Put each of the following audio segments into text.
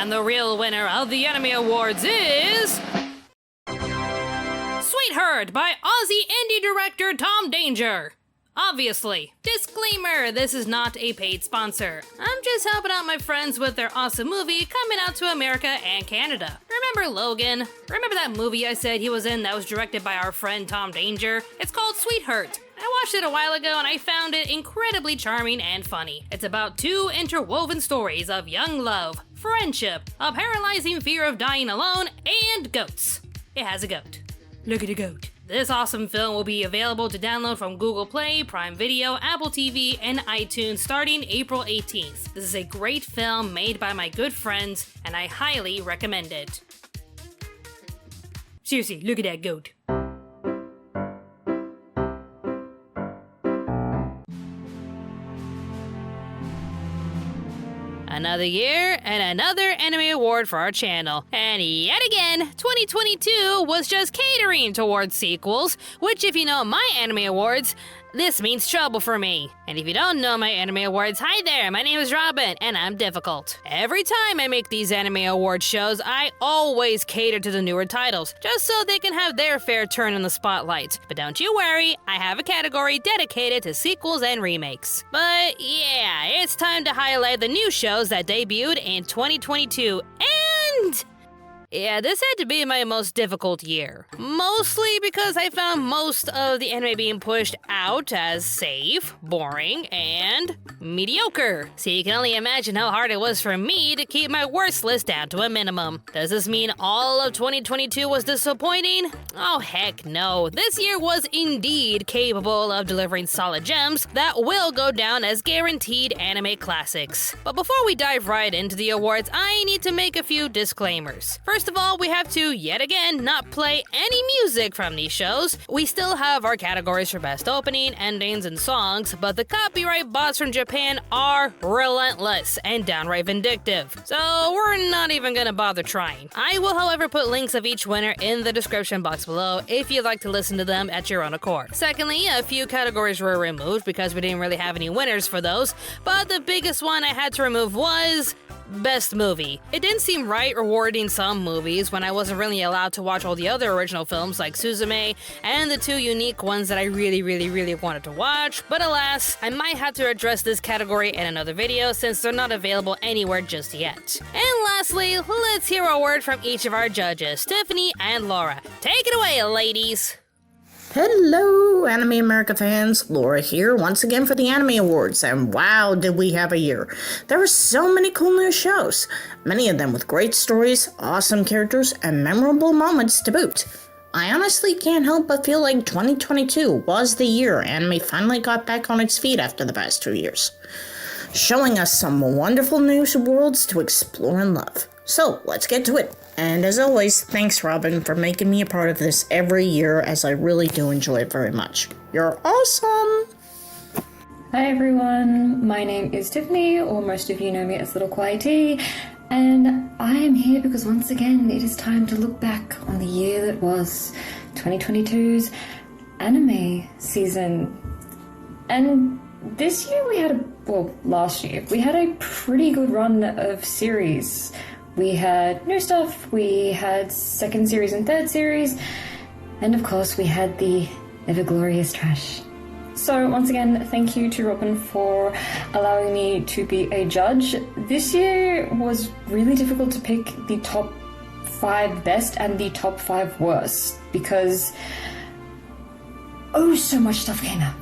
And the real winner of the Anime Awards is... Sweetheart by Aussie indie director Tom Danger. Obviously. Disclaimer, this is not a paid sponsor. I'm just helping out my friends with their awesome movie coming out to America and Canada. Remember Logan? Remember that movie I said he was in that was directed by our friend Tom Danger? It's called Sweetheart. I watched it a while ago and I found it incredibly charming and funny. It's about two interwoven stories of young love, friendship, a paralyzing fear of dying alone, and goats. It has a goat. Look at the goat. This awesome film will be available to download from Google Play, Prime Video, Apple TV, and iTunes starting April 18th. This is a great film made by my good friends, and I highly recommend it. Seriously, look at that goat. Another year and another anime award for our channel. And yet again, 2022 was just catering towards sequels, which if you know my anime awards, this means trouble for me. And if you don't know my anime awards, hi there, my name is Robin, and I'm difficult. Every time I make these anime award shows, I always cater to the newer titles, just so they can have their fair turn in the spotlight. But don't you worry, I have a category dedicated to sequels and remakes. But yeah, it's time to highlight the new shows that debuted in 2022, and... yeah, this had to be my most difficult year. Mostly because I found most of the anime being pushed out as safe, boring, and mediocre. So you can only imagine how hard it was for me to keep my worst list down to a minimum. Does this mean all of 2022 was disappointing? Oh heck no. This year was indeed capable of delivering solid gems that will go down as guaranteed anime classics. But before we dive right into the awards, I need to make a few disclaimers. First of all, we have to, yet again, not play any music from these shows. We still have our categories for best opening, endings, and songs, but the copyright bots from Japan are relentless and downright vindictive, so we're not even gonna bother trying. I will, however, put links of each winner in the description box below if you'd like to listen to them at your own accord. Secondly, a few categories were removed because we didn't really have any winners for those, but the biggest one I had to remove was... Best Movie. It didn't seem right rewarding some movies when I wasn't really allowed to watch all the other original films like Suzume and the two unique ones that I really wanted to watch, but alas, I might have to address this category in another video since they're not available anywhere just yet. And lastly, let's hear a word from each of our judges, Tiffany and Laura. Take it away, ladies! Hello, Anime America fans. Laura here once again for the Anime Awards, and wow, did we have a year. There were so many cool new shows, many of them with great stories, awesome characters, and memorable moments to boot. I honestly can't help but feel like 2022 was the year anime finally got back on its feet after the past 2 years, showing us some wonderful new worlds to explore and love. So, let's get to it. And as always, thanks Robin for making me a part of this every year, as I really do enjoy it very much. You're awesome! Hi everyone, my name is Tiffany, or most of you know me as Little Quiet Tea, and I am here because once again it is time to look back on the year that was 2022's anime season. And this year we had last year, we had a pretty good run of series. We had new stuff, we had second series and third series, and of course we had the ever glorious trash. So once again, thank you to Robin for allowing me to be a judge. This year was really difficult to pick the top 5 best and the top 5 worst, because so much stuff came out.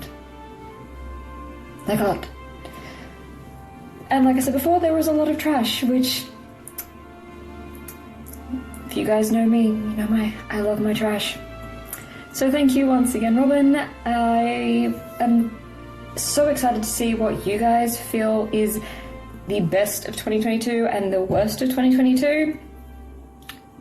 Like a lot. And like I said before, there was a lot of trash, which... if you guys know me, you know I love my trash. So thank you once again, Robin. I am so excited to see what you guys feel is the best of 2022 and the worst of 2022.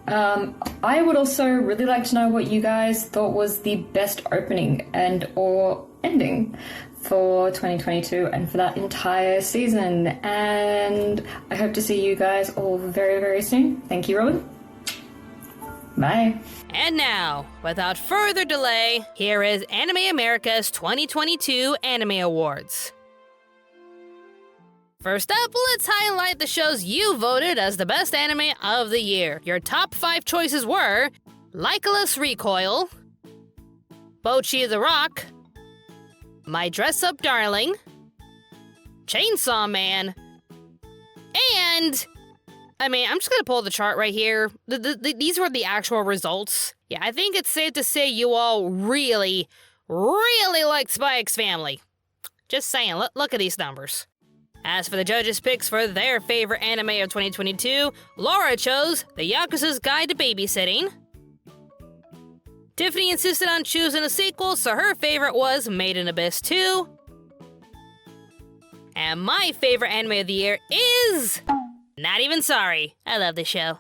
I would also really like to know what you guys thought was the best opening and or ending for 2022 and for that entire season. And I hope to see you guys all very soon. Thank you, Robin. Bye. And now, without further delay, here is Anime America's 2022 Anime Awards. First up, let's highlight the shows you voted as the best anime of the year. Your top 5 choices were Lycolas Recoil, Bocchi the Rock, My Dress Up Darling, Chainsaw Man, and... I'm just gonna pull the chart right here. These were the actual results. Yeah, I think it's safe to say you all really, really liked Spy X Family. Just saying, look at these numbers. As for the judges' picks for their favorite anime of 2022, Laura chose The Yakuza's Guide to Babysitting. Tiffany insisted on choosing a sequel, so her favorite was Made in Abyss 2. And my favorite anime of the year is... Not Even Sorry. I love this show.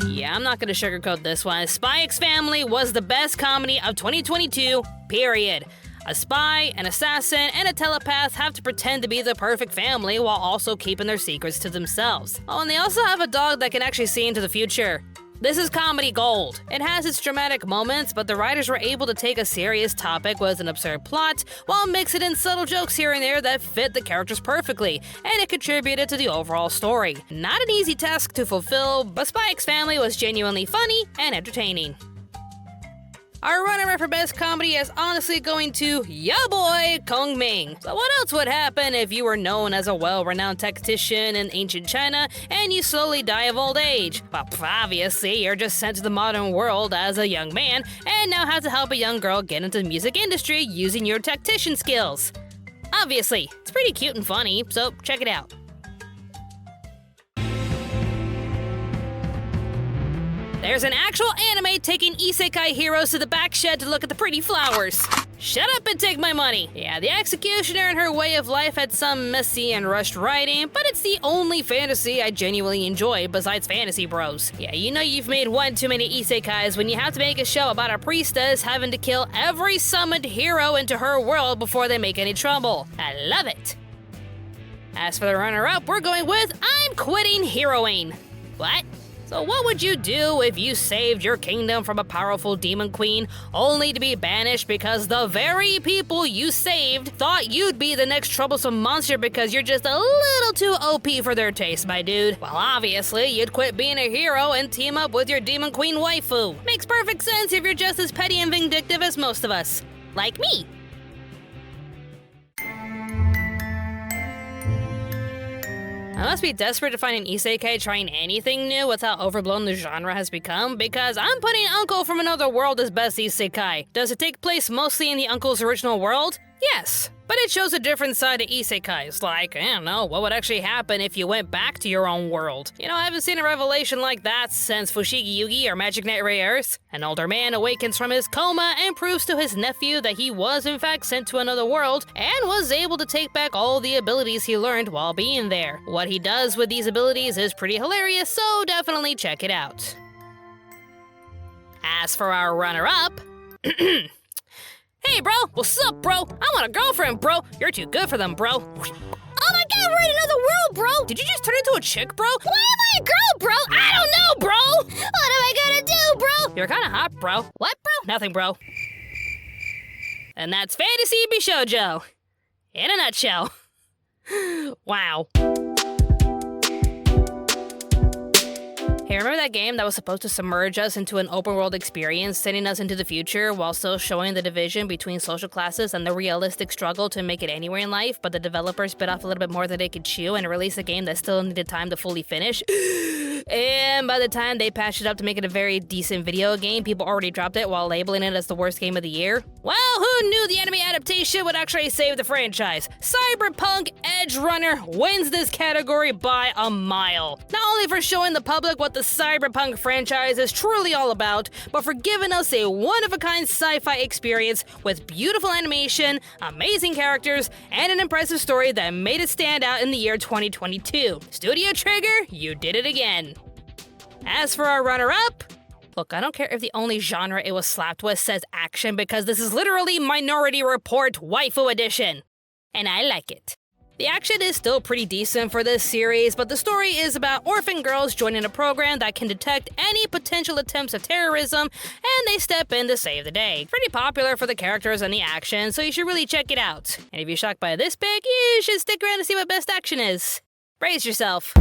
Yeah, I'm not gonna sugarcoat this one. Spy X Family was the best comedy of 2022, period. A spy, an assassin, and a telepath have to pretend to be the perfect family while also keeping their secrets to themselves. Oh, and they also have a dog that can actually see into the future. This is comedy gold. It has its dramatic moments, but the writers were able to take a serious topic with an absurd plot, while mixing in subtle jokes here and there that fit the characters perfectly, and it contributed to the overall story. Not an easy task to fulfill, but Spy X Family was genuinely funny and entertaining. Our runner-up for best comedy is honestly going to ya boy, Kong Ming. So what else would happen if you were known as a well-renowned tactician in ancient China and you slowly die of old age? Well, obviously, you're just sent to the modern world as a young man and now have to help a young girl get into the music industry using your tactician skills. Obviously, it's pretty cute and funny, so check it out. There's an actual anime taking isekai heroes to the back shed to look at the pretty flowers. Shut up and take my money. Yeah, the executioner and her way of life had some messy and rushed writing, but it's the only fantasy I genuinely enjoy besides Fantasy Bros. Yeah, you know you've made one too many isekais when you have to make a show about a priestess having to kill every summoned hero into her world before they make any trouble. I love it. As for the runner-up, we're going with I'm Quitting Heroing. What? So what would you do if you saved your kingdom from a powerful demon queen, only to be banished because the very people you saved thought you'd be the next troublesome monster because you're just a little too OP for their taste, my dude? Well, obviously, you'd quit being a hero and team up with your demon queen waifu. Makes perfect sense if you're just as petty and vindictive as most of us. Like me. I must be desperate to find an isekai trying anything new with how overblown the genre has become, because I'm putting Uncle from Another World as best isekai. Does it take place mostly in the Uncle's original world? Yes. But it shows a different side of isekais, like, I don't know, what would actually happen if you went back to your own world? You know, I haven't seen a revelation like that since Fushigi Yugi or Magic Knight Re-Earth. An older man awakens from his coma and proves to his nephew that he was in fact sent to another world and was able to take back all the abilities he learned while being there. What he does with these abilities is pretty hilarious, so definitely check it out. As for our runner-up... Hey, bro! What's up, bro? I want a girlfriend, bro! You're too good for them, bro! Oh my god, we're in another world, bro! Did you just turn into a chick, bro? Why am I a girl, bro? I don't know, bro! What am I gonna do, bro? You're kinda hot, bro. What, bro? Nothing, bro. And that's Fantasy Bishoujo. In a nutshell. Wow. Hey, remember that game that was supposed to submerge us into an open-world experience, sending us into the future while still showing the division between social classes and the realistic struggle to make it anywhere in life, but the developers bit off a little bit more than they could chew and released a game that still needed time to fully finish? And by the time they patched it up to make it a very decent video game, people already dropped it while labeling it as the worst game of the year? Well, who knew the anime adaptation would actually save the franchise? Cyberpunk Edge Runner wins this category by a mile. Not only for showing the public what the Cyberpunk franchise is truly all about, but for giving us a one-of-a-kind sci-fi experience with beautiful animation, amazing characters, and an impressive story that made it stand out in the year 2022. Studio Trigger, you did it again. As for our runner-up, look, I don't care if the only genre it was slapped with says action, because this is literally Minority Report Waifu Edition. And I like it. The action is still pretty decent for this series, but the story is about orphan girls joining a program that can detect any potential attempts of terrorism, and they step in to save the day. Pretty popular for the characters and the action, so you should really check it out. And if you're shocked by this pick, you should stick around to see what best action is. Brace yourself.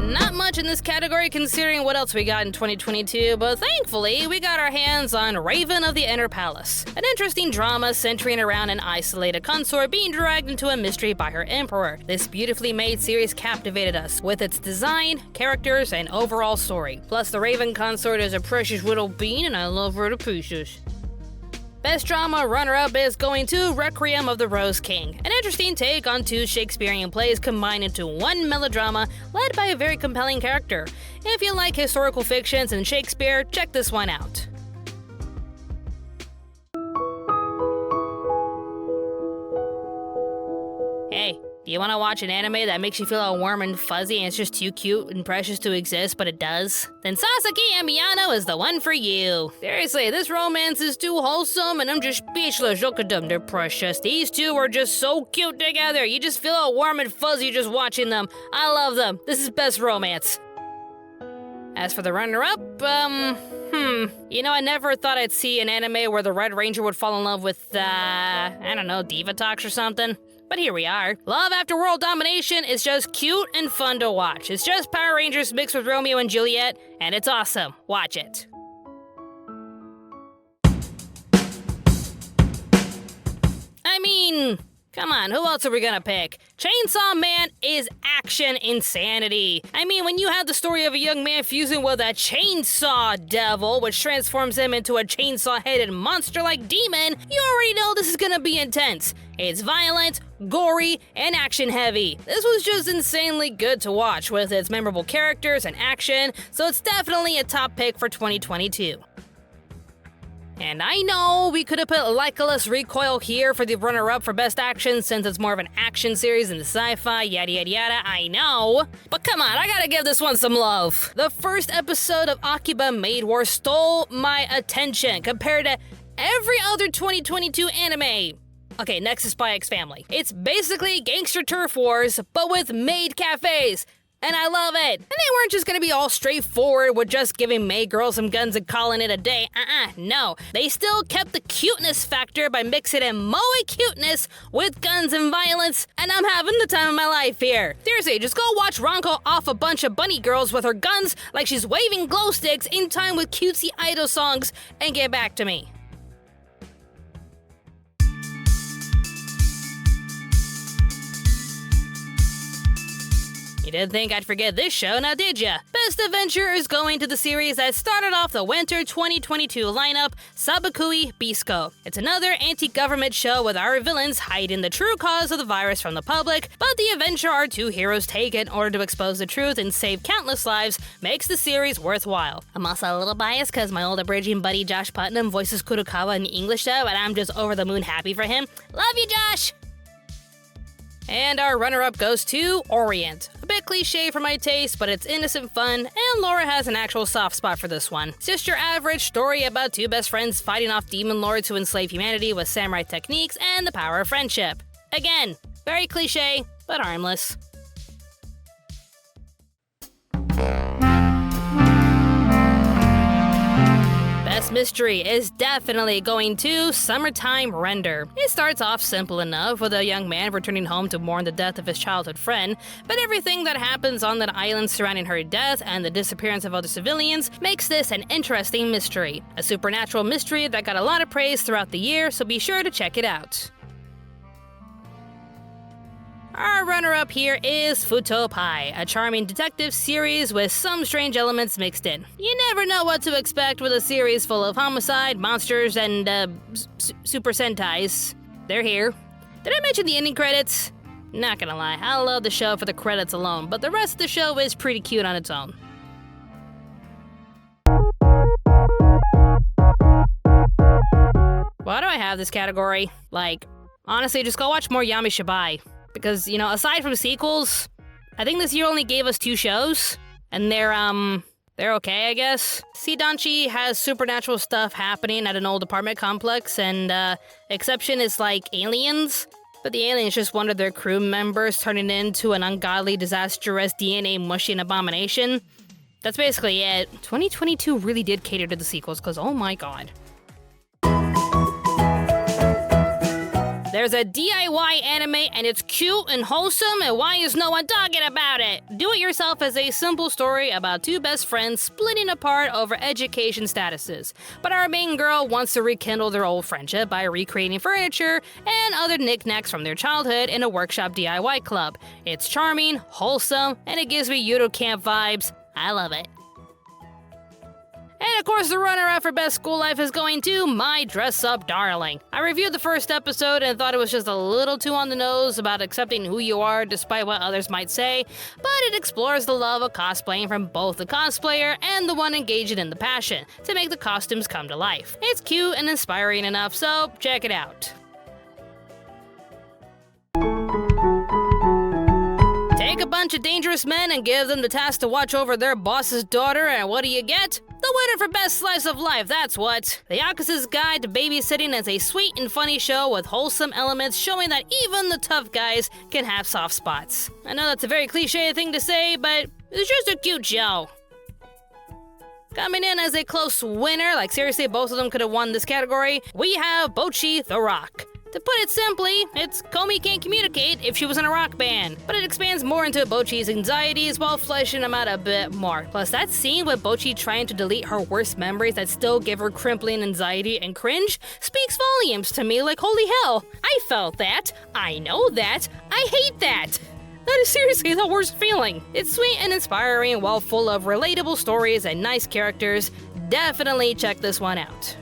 Not much in this category considering what else we got in 2022, but thankfully we got our hands on Raven of the Inner Palace, an interesting drama centering around an isolated consort being dragged into a mystery by her emperor. This beautifully made series captivated us with its design, characters, and overall story. Plus the Raven consort is a precious little bean and I love her to pieces. Best drama runner-up is going to Requiem of the Rose King, an interesting take on two Shakespearean plays combined into one melodrama led by a very compelling character. If you like historical fictions and Shakespeare, check this one out. Hey, do you want to watch an anime that makes you feel all warm and fuzzy and it's just too cute and precious to exist, but it does? Then Sasaki and Miyano is the one for you. Seriously, this romance is too wholesome and I'm just speechless. Look at them, they're precious. These two are just so cute together. You just feel all warm and fuzzy just watching them. I love them. This is best romance. As for the runner-up, I never thought I'd see an anime where the Red Ranger would fall in love with, Divatox or something. But here we are. Love After World Domination is just cute and fun to watch. It's just Power Rangers mixed with Romeo and Juliet, and it's awesome. Watch it. I mean, come on, who else are we gonna pick? Chainsaw Man is action insanity. I mean, when you have the story of a young man fusing with a chainsaw devil, which transforms him into a chainsaw-headed monster-like demon, you already know this is gonna be intense. It's violent, gory, and action-heavy. This was just insanely good to watch with its memorable characters and action, so it's definitely a top pick for 2022. And I know we could have put Lycolis Recoil here for the runner-up for Best Action since it's more of an action series than the sci-fi, yada yada yada, I know. But come on, I gotta give this one some love. The first episode of Akiba Maid War stole my attention compared to every other 2022 anime. Okay, next is Spy X Family. It's basically gangster turf wars, but with maid cafes. And I love it. And they weren't just gonna be all straightforward with just giving maid girls some guns and calling it a day. No. They still kept the cuteness factor by mixing in moe cuteness with guns and violence, and I'm having the time of my life here. Seriously, just go watch Ronko off a bunch of bunny girls with her guns like she's waving glow sticks in time with cutesy idol songs and get back to me. You didn't think I'd forget this show, now did ya? Best Adventure is going to the series that started off the winter 2022 lineup, Sabakui Bisco. It's another anti-government show with our villains hiding the true cause of the virus from the public, but the adventure our two heroes take in order to expose the truth and save countless lives makes the series worthwhile. I'm also a little biased because my old abridging buddy Josh Putnam voices Kurokawa in the English dub, and I'm just over the moon happy for him. Love you, Josh! And our runner-up goes to Orient. A bit cliche for my taste, but it's innocent fun, and Laura has an actual soft spot for this one. It's just your average story about two best friends fighting off demon lords who enslave humanity with samurai techniques and the power of friendship. Again, very cliche, but harmless. Best mystery is definitely going to Summertime Render. It starts off simple enough with a young man returning home to mourn the death of his childhood friend, but everything that happens on that island surrounding her death and the disappearance of other civilians makes this an interesting mystery. A supernatural mystery that got a lot of praise throughout the year, so be sure to check it out. Our runner-up here is Futopai, a charming detective series with some strange elements mixed in. You never know what to expect with a series full of homicide, monsters, and, Super Sentais. They're here. Did I mention the ending credits? Not gonna lie, I love the show for the credits alone, but the rest of the show is pretty cute on its own. Why do I have this category? Honestly, just go watch more Yami Shibai. Because, aside from sequels, I think this year only gave us 2 shows, and they're, they're okay, I guess. Sidanchi has supernatural stuff happening at an old apartment complex, and exception is like aliens. But the aliens just wanted their crew members turning into an ungodly, disastrous, DNA mushing abomination. That's basically it. 2022 really did cater to the sequels, because oh my god. There's a DIY anime, and it's cute and wholesome, and why is no one talking about it? Do It Yourself is a simple story about two best friends splitting apart over education statuses. But our main girl wants to rekindle their old friendship by recreating furniture and other knickknacks from their childhood in a workshop DIY club. It's charming, wholesome, and it gives me Yudo Camp vibes. I love it. And of course, the runner-up for Best School Life is going to My Dress Up Darling. I reviewed the first episode and thought it was just a little too on the nose about accepting who you are despite what others might say, but it explores the love of cosplaying from both the cosplayer and the one engaging in the passion to make the costumes come to life. It's cute and inspiring enough, so check it out. Take a bunch of dangerous men and give them the task to watch over their boss's daughter, and what do you get? The winner for Best Slice of Life, that's what. The Yakuza's Guide to Babysitting is a sweet and funny show with wholesome elements showing that even the tough guys can have soft spots. I know that's a very cliche thing to say, but it's just a cute show. Coming in as a close winner, like seriously both of them could have won this category, we have Bocchi the Rock. To put it simply, it's Komi can't communicate if she was in a rock band, but it expands more into Bocchi's anxieties while fleshing them out a bit more. Plus, that scene with Bocchi trying to delete her worst memories that still give her crippling anxiety and cringe speaks volumes to me like holy hell. I felt that. I know that. I hate that. That is seriously the worst feeling. It's sweet and inspiring while full of relatable stories and nice characters. Definitely check this one out.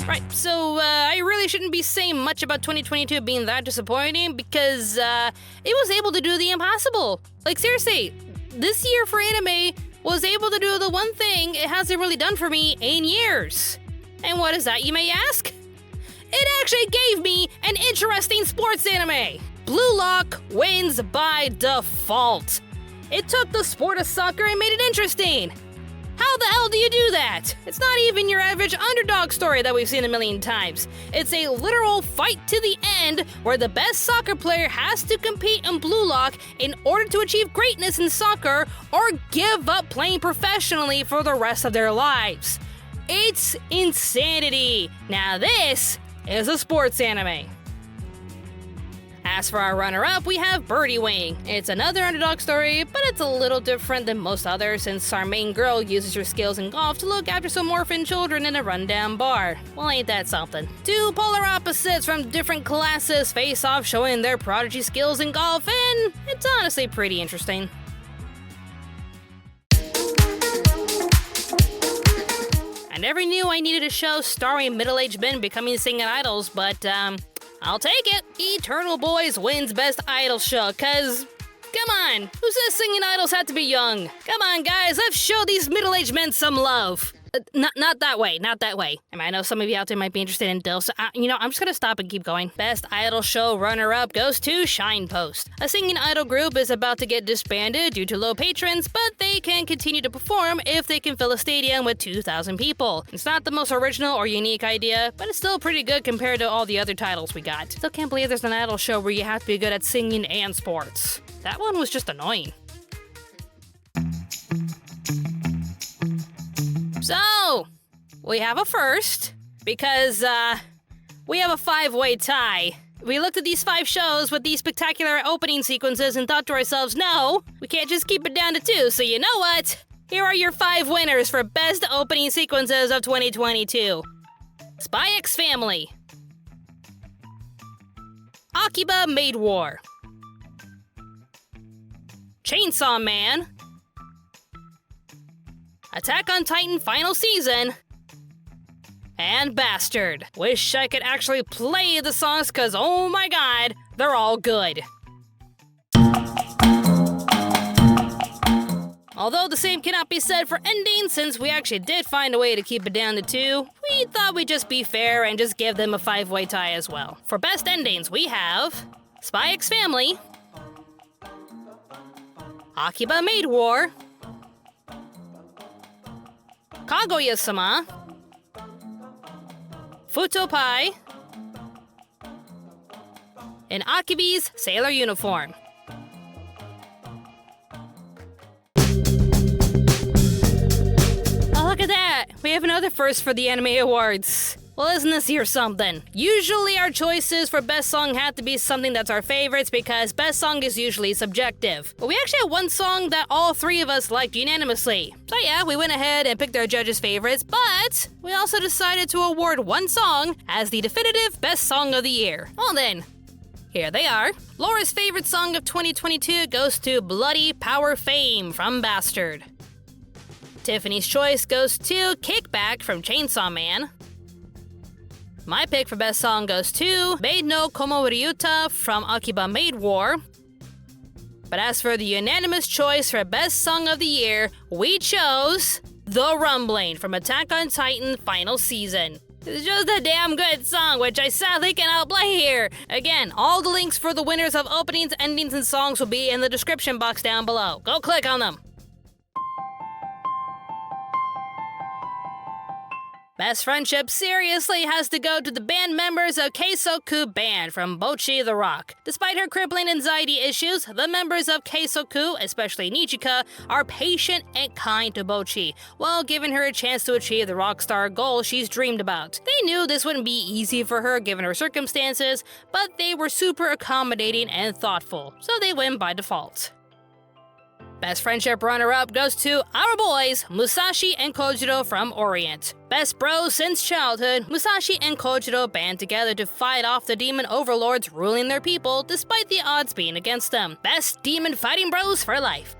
Right, so I really shouldn't be saying much about 2022 being that disappointing because it was able to do the impossible. Like seriously, this year for anime was able to do the one thing it hasn't really done for me in years. And what is that, you may ask? It actually gave me an interesting sports anime. Blue Lock wins by default. It took the sport of soccer and made it interesting. How the hell do you do that? It's not even your average underdog story that we've seen a million times. It's a literal fight to the end where the best soccer player has to compete in Blue Lock in order to achieve greatness in soccer or give up playing professionally for the rest of their lives. It's insanity. Now this is a sports anime. As for our runner-up, we have Birdie Wing. It's another underdog story, but it's a little different than most others since our main girl uses her skills in golf to look after some orphan children in a rundown bar. Well, ain't that something? Two polar opposites from different classes face off showing their prodigy skills in golf, and it's honestly pretty interesting. I never knew I needed a show starring middle-aged men becoming singing idols, but I'll take it. Eternal Boys wins Best Idol Show, cause, come on, who says singing idols have to be young? Come on, guys, let's show these middle-aged men some love. Not that way, not that way. I know some of you out there might be interested in Dill, so I'm just gonna stop and keep going. Best Idol Show runner-up goes to Shine Post. A singing idol group is about to get disbanded due to low patrons, but they can continue to perform if they can fill a stadium with 2,000 people. It's not the most original or unique idea, but it's still pretty good compared to all the other titles we got. Still can't believe there's an idol show where you have to be good at singing and sports. That one was just annoying. So, we have a first, because, we have a 5-way tie. We looked at these 5 shows with these spectacular opening sequences and thought to ourselves, no, we can't just keep it down to 2, so you know what? Here are your 5 winners for Best Opening Sequences of 2022. Spy X Family, Akiba Maid War, Chainsaw Man, Attack on Titan Final Season, and Bastard. Wish I could actually play the songs cause oh my god, they're all good. Although the same cannot be said for endings since we actually did find a way to keep it down to 2, we thought we'd just be fair and just give them a 5-way tie as well. For best endings we have Spy X Family, Akiba Maid War, Kaguya-sama, Futopai, and Akibi's sailor uniform. Oh, look at that! We have another first for the Anime Awards. Well, isn't this here something? Usually our choices for best song have to be something that's our favorites because best song is usually subjective. But we actually have one song that all three of us liked unanimously. So yeah, we went ahead and picked our judges' favorites, but we also decided to award one song as the definitive best song of the year. Well then, here they are. Laura's favorite song of 2022 goes to Bloody Power Fame from Bastard. Tiffany's choice goes to Kickback from Chainsaw Man. My pick for best song goes to Maid no Komoryuta from Akiba Maid War. But as for the unanimous choice for best song of the year, we chose The Rumbling from Attack on Titan Final Season. It's just a damn good song, which I sadly cannot play here. Again, all the links for the winners of openings, endings, and songs will be in the description box down below. Go click on them. Best friendship seriously has to go to the band members of Keisoku Band from Bocchi the Rock. Despite her crippling anxiety issues, the members of Keisoku, especially Nichika, are patient and kind to Bocchi, while giving her a chance to achieve the rock star goal she's dreamed about. They knew this wouldn't be easy for her given her circumstances, but they were super accommodating and thoughtful, so they win by default. Best friendship runner-up goes to our boys, Musashi and Kojiro from Orient. Best bros since childhood, Musashi and Kojiro band together to fight off the demon overlords ruling their people despite the odds being against them. Best demon fighting bros for life.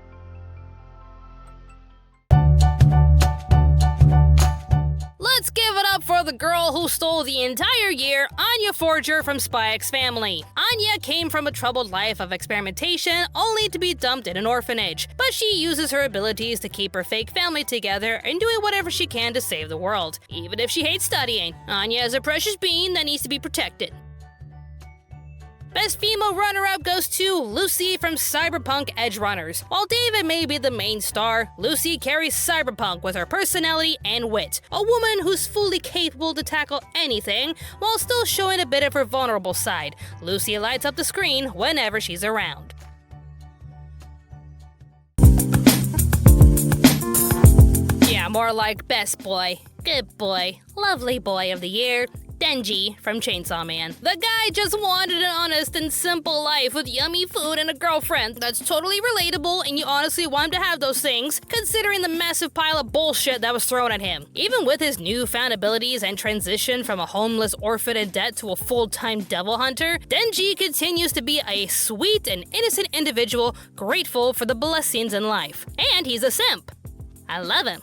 Let's give it up for the girl who stole the entire year, Anya Forger from Spy X Family. Anya came from a troubled life of experimentation only to be dumped in an orphanage, but she uses her abilities to keep her fake family together and doing whatever she can to save the world, even if she hates studying. Anya is a precious being that needs to be protected. Best female runner-up goes to Lucy from Cyberpunk Edge Runners. While David may be the main star, Lucy carries Cyberpunk with her personality and wit. A woman who's fully capable to tackle anything while still showing a bit of her vulnerable side. Lucy lights up the screen whenever she's around. Yeah, more like best boy, good boy, lovely boy of the year. Denji from Chainsaw Man. The guy just wanted an honest and simple life with yummy food and a girlfriend. That's totally relatable, and you honestly want him to have those things, considering the massive pile of bullshit that was thrown at him. Even with his newfound abilities and transition from a homeless orphan in debt to a full-time devil hunter, Denji continues to be a sweet and innocent individual grateful for the blessings in life. And he's a simp. I love him.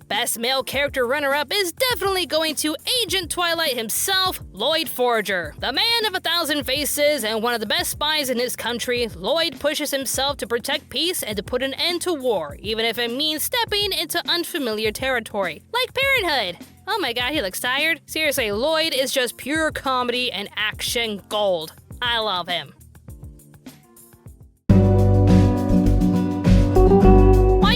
Best male character runner-up is definitely going to Agent Twilight himself, Lloyd Forger. The man of 1,000 faces and one of the best spies in his country, Lloyd pushes himself to protect peace and to put an end to war, even if it means stepping into unfamiliar territory, like Parenthood. Oh my god, he looks tired. Seriously, Lloyd is just pure comedy and action gold. I love him.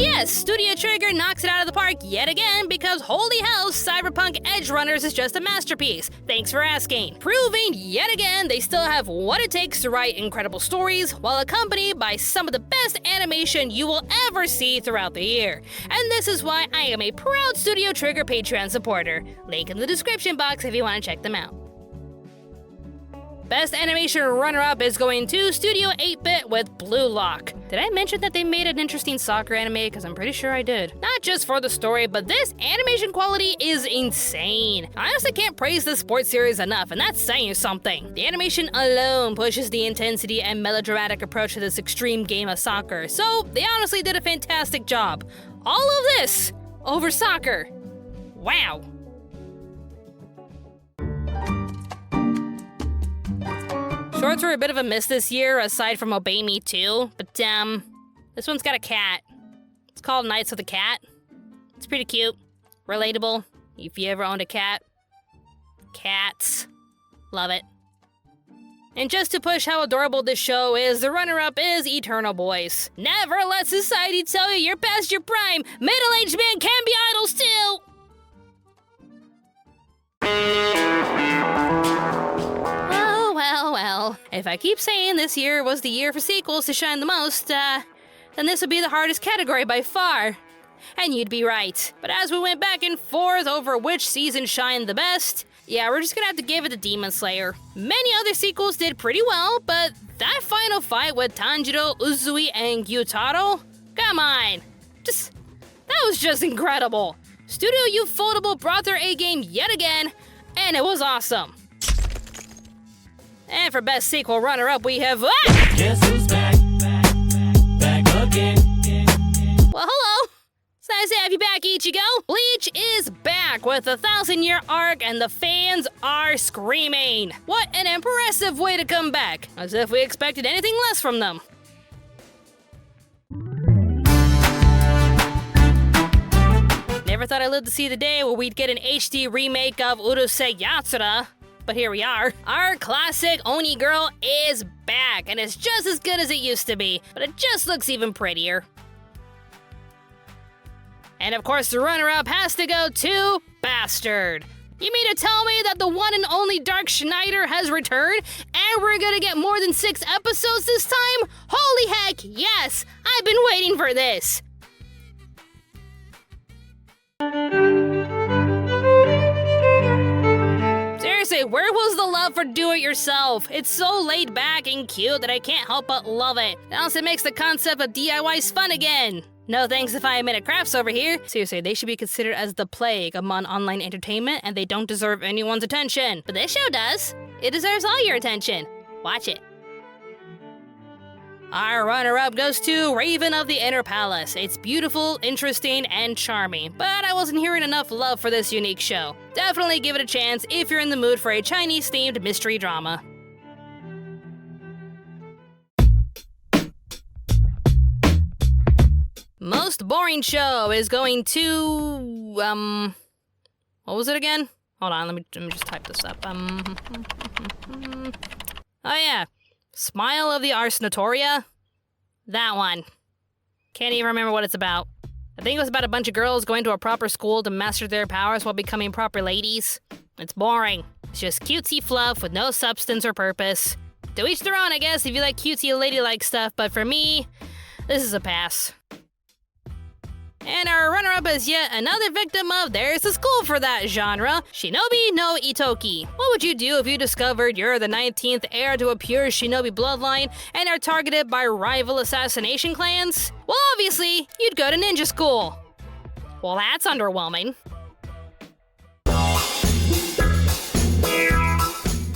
Yes, Studio Trigger knocks it out of the park yet again because holy hell, Cyberpunk Edge Runners is just a masterpiece. Thanks for asking. Proving yet again they still have what it takes to write incredible stories while accompanied by some of the best animation you will ever see throughout the year. And this is why I am a proud Studio Trigger Patreon supporter. Link in the description box if you want to check them out. Best animation runner-up is going to Studio 8-Bit with Blue Lock. Did I mention that they made an interesting soccer anime? Because I'm pretty sure I did. Not just for the story, but this animation quality is insane. I honestly can't praise this sports series enough, and that's saying something. The animation alone pushes the intensity and melodramatic approach to this extreme game of soccer, so they honestly did a fantastic job. All of this over soccer. Wow. Shorts were a bit of a miss this year, aside from Obey Me Too, but this one's got a cat. It's called Nights with a Cat. It's pretty cute, relatable, if you ever owned a cat. Cats. Love it. And just to push how adorable this show is, the runner-up is Eternal Boys. Never let society tell you you're past your prime. Middle-aged men can be idols too. Oh, well. If I keep saying this year was the year for sequels to shine the most, then this would be the hardest category by far. And you'd be right. But as we went back and forth over which season shined the best, yeah, we're just gonna have to give it to Demon Slayer. Many other sequels did pretty well, but that final fight with Tanjiro, Uzui, and Gyutaro? Come on! That was just incredible! Studio Ufotable brought their A-game yet again, and it was awesome. And for best sequel runner-up, we have... Guess who's back again. Well, hello! It's nice to have you back, Ichigo. Bleach is back with a 1,000-year arc, and the fans are screaming. What an impressive way to come back, as if we expected anything less from them. Never thought I'd live to see the day where we'd get an HD remake of Urusei Yatsura, but here we are. Our classic Oni girl is back, and it's just as good as it used to be, but it just looks even prettier. And of course, the runner-up has to go to Bastard. You mean to tell me that the one and only Dark Schneider has returned, and we're gonna get more than 6 episodes this time? Holy heck, yes! I've been waiting for this! Seriously, where was the love for do-it-yourself? It's so laid back and cute that I can't help but love it. It also makes the concept of DIYs fun again. No thanks to 5-minute crafts over here. Seriously, they should be considered as the plague among online entertainment, and they don't deserve anyone's attention. But this show does. It deserves all your attention. Watch it. Our runner-up goes to Raven of the Inner Palace. It's beautiful, interesting, and charming, but I wasn't hearing enough love for this unique show. Definitely give it a chance if you're in the mood for a Chinese-themed mystery drama. Most boring show is going to, what was it again? Hold on, let me just type this up. Oh yeah, Smile of the Ars Notoria? That one. Can't even remember what it's about. I think it was about a bunch of girls going to a proper school to master their powers while becoming proper ladies. It's boring. It's just cutesy fluff with no substance or purpose. To each their own, I guess, if you like cutesy ladylike stuff, but for me, this is a pass. And our runner-up is yet another victim of There's a School for That genre, Shinobi no Itoki. What would you do if you discovered you're the 19th heir to a pure shinobi bloodline and are targeted by rival assassination clans? Well, obviously, you'd go to ninja school. Well, that's underwhelming.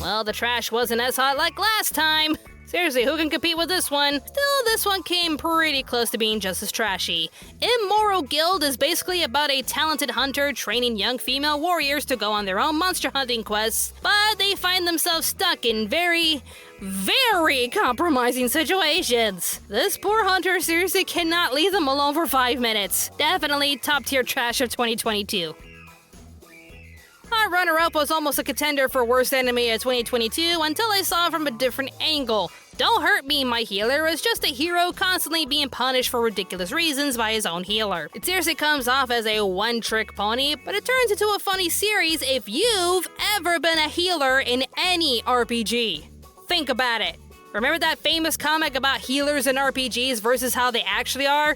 Well, the trash wasn't as hot like last time. Seriously, who can compete with this one? Still, this one came pretty close to being just as trashy. Immoral Guild is basically about a talented hunter training young female warriors to go on their own monster hunting quests, but they find themselves stuck in very compromising situations. This poor hunter seriously cannot leave them alone for 5 minutes. Definitely top tier trash of 2022. Our runner-up was almost a contender for worst anime of 2022 until I saw it from a different angle. Don't Hurt Me, My Healer is just a hero constantly being punished for ridiculous reasons by his own healer. It seriously comes off as a one-trick pony, but it turns into a funny series if you've ever been a healer in any RPG. Think about it. Remember that famous comic about healers in RPGs versus how they actually are?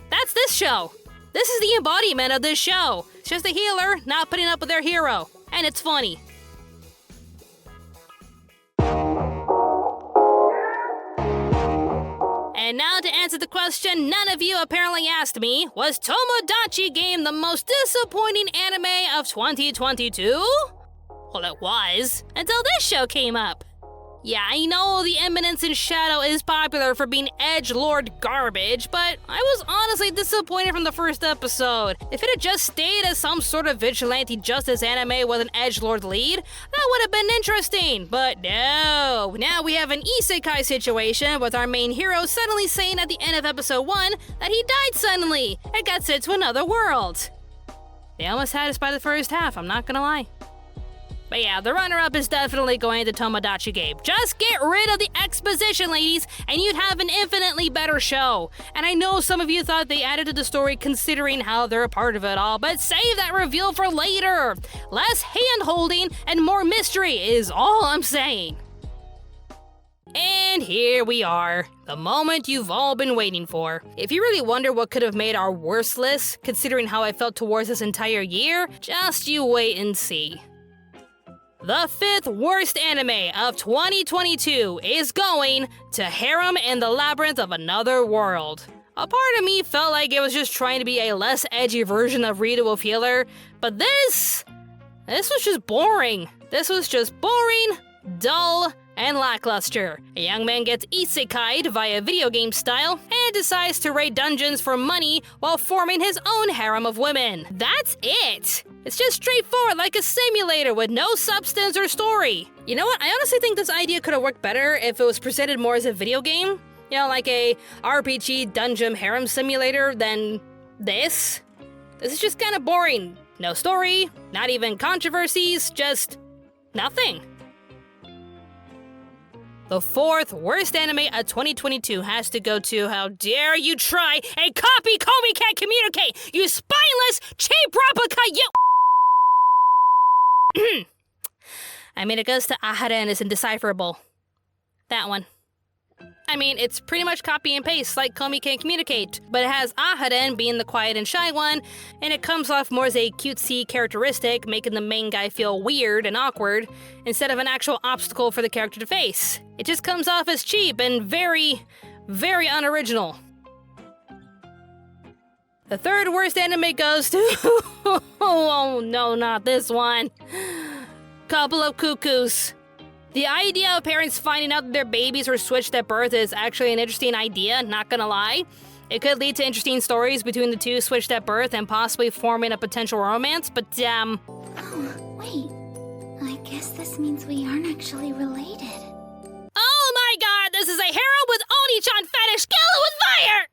That's this show. This is the embodiment of this show. It's just a healer not putting up with their hero. And it's funny. And now to answer the question none of you apparently asked me, was Tomodachi Game the most disappointing anime of 2022? Well, it was, until this show came up. Yeah, I know the Eminence in Shadow is popular for being edgelord garbage, but I was honestly disappointed from the first episode. If it had just stayed as some sort of vigilante justice anime with an edgelord lead, that would have been interesting, but no. Now we have an isekai situation with our main hero suddenly saying at the end of episode 1 that he died suddenly and got sent to another world. They almost had us by the first half, I'm not gonna lie. But yeah, the runner-up is definitely going to Tomodachi Game. Just get rid of the exposition, ladies, and you'd have an infinitely better show. And I know some of you thought they added to the story considering how they're a part of it all, but save that reveal for later. Less hand-holding and more mystery is all I'm saying. And here we are, the moment you've all been waiting for. If you really wonder what could have made our worst list, considering how I felt towards this entire year, just you wait and see. The 5th worst anime of 2022 is going to Harem in the Labyrinth of Another World. A part of me felt like it was just trying to be a less edgy version of Read Wolf Healer, but this was just boring. This was just boring, dull, and lackluster. A young man gets isekai'd via video game style and decides to raid dungeons for money while forming his own harem of women. That's it! It's just straightforward like a simulator with no substance or story. You know what? I honestly think this idea could have worked better if it was presented more as a video game. You know, like a RPG dungeon harem simulator than this. This is just kind of boring. No story, not even controversies, just nothing. The 4th worst anime of 2022 has to go to How Dare You Try a Copy Komi Can't Communicate, you spineless, cheap replica, you... I mean, it goes to Ahara and is indecipherable. That one. I mean, it's pretty much copy and paste like Komi Can't Communicate, but it has Aharen being the quiet and shy one, and it comes off more as a cutesy characteristic, making the main guy feel weird and awkward, instead of an actual obstacle for the character to face. It just comes off as cheap and very, very unoriginal. The 3rd worst anime goes to... oh no, not this one. Couple of Cuckoos. The idea of parents finding out that their babies were switched at birth is actually an interesting idea, not gonna lie. It could lead to interesting stories between the two switched at birth and possibly forming a potential romance, but Oh, wait. I guess this means we aren't actually related. Oh my god, this is a harem with Oni-chan fetish, kill it with fire!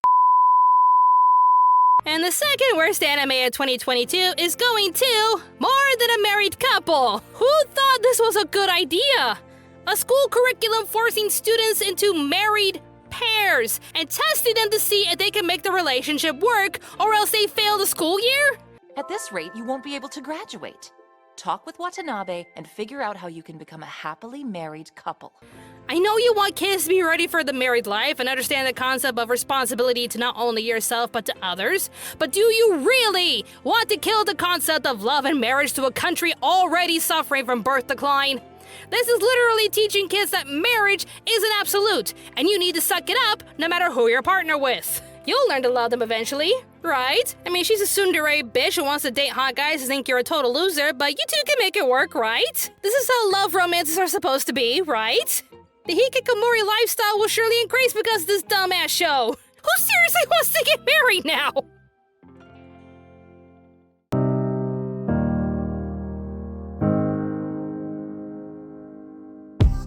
And the 2nd worst anime of 2022 is going to More Than a Married Couple. Who thought this was a good idea? A school curriculum forcing students into married pairs and testing them to see if they can make the relationship work or else they fail the school year? At this rate, you won't be able to graduate. Talk with Watanabe and figure out how you can become a happily married couple. I know you want kids to be ready for the married life and understand the concept of responsibility to not only yourself but to others, but do you really want to kill the concept of love and marriage to a country already suffering from birth decline? This is literally teaching kids that marriage isn't absolute, and you need to suck it up no matter who you're partnered with. You'll learn to love them eventually, right? I mean, she's a tsundere bitch who wants to date hot guys who think you're a total loser, but you two can make it work, right? This is how love romances are supposed to be, right? The hikikomori lifestyle will surely increase because of this dumbass show. Who seriously wants to get married now?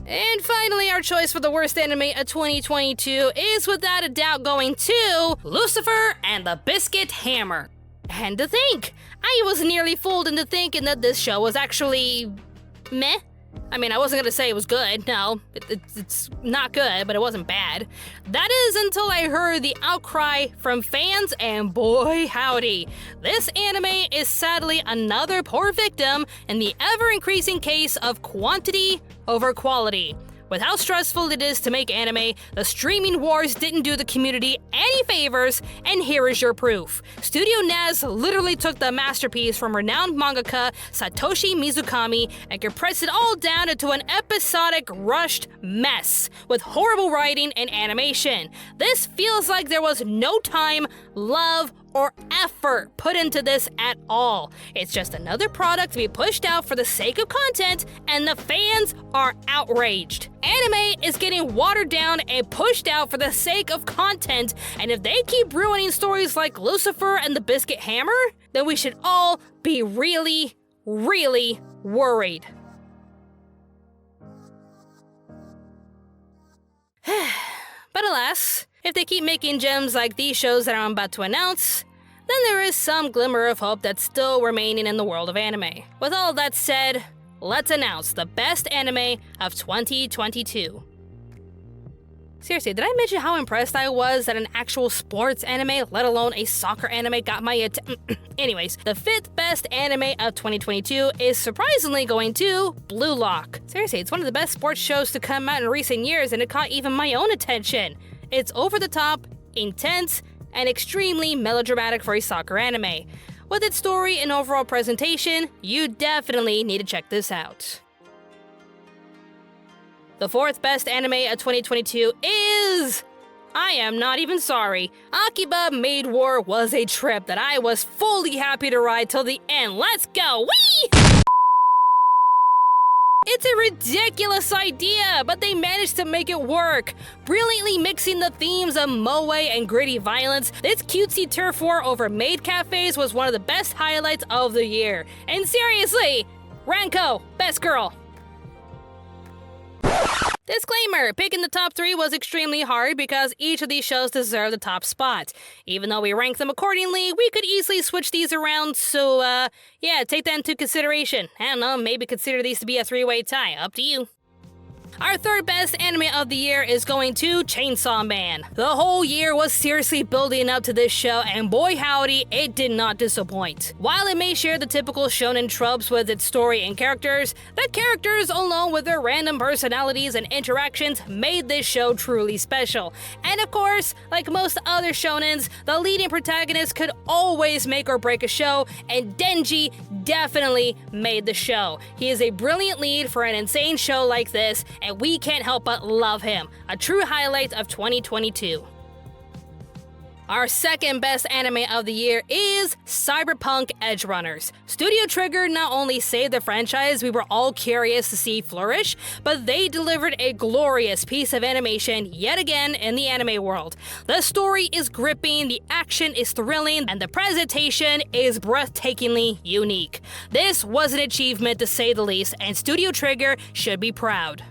And finally, our choice for the worst anime of 2022 is without a doubt going to Lucifer and the Biscuit Hammer. And to think, I was nearly fooled into thinking that this show was actually meh. I mean, I wasn't gonna say it was good, no. It's not good, but it wasn't bad. That is until I heard the outcry from fans, and boy howdy. This anime is sadly another poor victim in the ever-increasing case of quantity over quality. With how stressful it is to make anime, the streaming wars didn't do the community any favors, and here is your proof. Studio Naz literally took the masterpiece from renowned mangaka Satoshi Mizukami and compressed it all down into an episodic, rushed mess with horrible writing and animation. This feels like there was no time, love, or effort put into this at all. It's just another product to be pushed out for the sake of content, and the fans are outraged. Anime is getting watered down and pushed out for the sake of content, and if they keep ruining stories like Lucifer and the Biscuit Hammer, then we should all be really, really worried. But alas, if they keep making gems like these shows that I'm about to announce, then there is some glimmer of hope that's still remaining in the world of anime. With all that said, let's announce the best anime of 2022. Seriously, did I mention how impressed I was that an actual sports anime, let alone a soccer anime, got my Anyways, the 5th best anime of 2022 is surprisingly going to Blue Lock. Seriously, it's one of the best sports shows to come out in recent years, and it caught even my own attention. It's over the top, intense, and extremely melodramatic for a soccer anime. With its story and overall presentation, you definitely need to check this out. The 4th best anime of 2022 is... I am not even sorry. Akiba Maid War was a trip that I was fully happy to ride till the end. Let's go! Whee! It's a ridiculous idea, but they managed to make it work. Brilliantly mixing the themes of moe and gritty violence, this cutesy turf war over maid cafes was one of the best highlights of the year. And seriously, Ranko, best girl. Disclaimer, picking the top 3 was extremely hard because each of these shows deserved the top spot. Even though we ranked them accordingly, we could easily switch these around, so yeah, take that into consideration. I don't know, maybe consider these to be a 3-way tie, up to you. Our 3rd best anime of the year is going to Chainsaw Man. The whole year was seriously building up to this show, and boy howdy, it did not disappoint. While it may share the typical shonen tropes with its story and characters, the characters along with their random personalities and interactions made this show truly special. And of course, like most other shonens, the leading protagonist could always make or break a show, and Denji definitely made the show. He is a brilliant lead for an insane show like this, and we can't help but love him. A true highlight of 2022. Our 2nd best anime of the year is Cyberpunk Edgerunners. Studio Trigger not only saved the franchise we were all curious to see flourish, but they delivered a glorious piece of animation yet again in the anime world. The story is gripping, the action is thrilling, and the presentation is breathtakingly unique. This was an achievement to say the least, and Studio Trigger should be proud.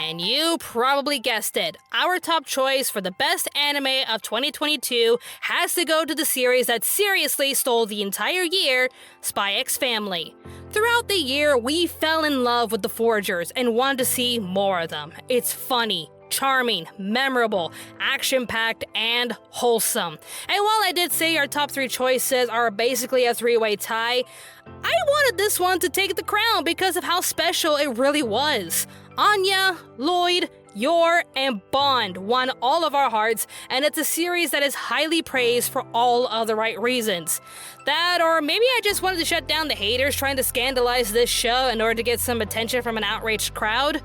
And you probably guessed it, our top choice for the best anime of 2022 has to go to the series that seriously stole the entire year, Spy X Family. Throughout the year, we fell in love with the Forgers and wanted to see more of them. It's funny, charming, memorable, action-packed, and wholesome. And while I did say our top 3 choices are basically a 3-way tie, I wanted this one to take the crown because of how special it really was. Anya, Lloyd, Yor, and Bond won all of our hearts, and it's a series that is highly praised for all of the right reasons. That, or maybe I just wanted to shut down the haters trying to scandalize this show in order to get some attention from an outraged crowd.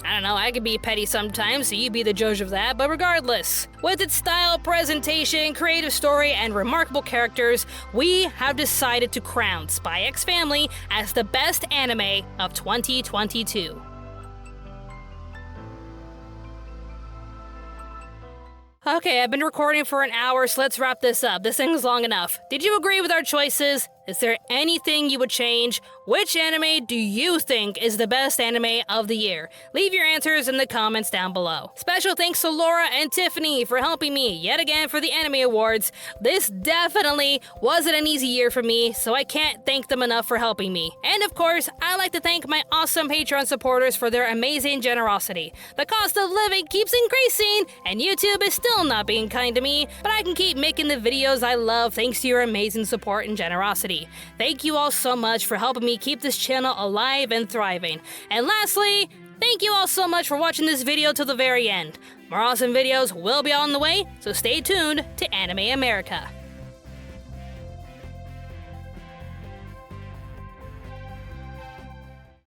I don't know, I could be petty sometimes, so you be the judge of that, but regardless. With its style, presentation, creative story, and remarkable characters, we have decided to crown Spy X Family as the best anime of 2022. Okay, I've been recording for an hour, so let's wrap this up. This thing's long enough. Did you agree with our choices? Is there anything you would change? Which anime do you think is the best anime of the year? Leave your answers in the comments down below. Special thanks to Laura and Tiffany for helping me yet again for the Anime Awards. This definitely wasn't an easy year for me, so I can't thank them enough for helping me. And of course, I'd like to thank my awesome Patreon supporters for their amazing generosity. The cost of living keeps increasing, and YouTube is still not being kind to me, but I can keep making the videos I love thanks to your amazing support and generosity. Thank you all so much for helping me keep this channel alive and thriving. And lastly, thank you all so much for watching this video till the very end. More awesome videos will be on the way, so stay tuned to Anime America.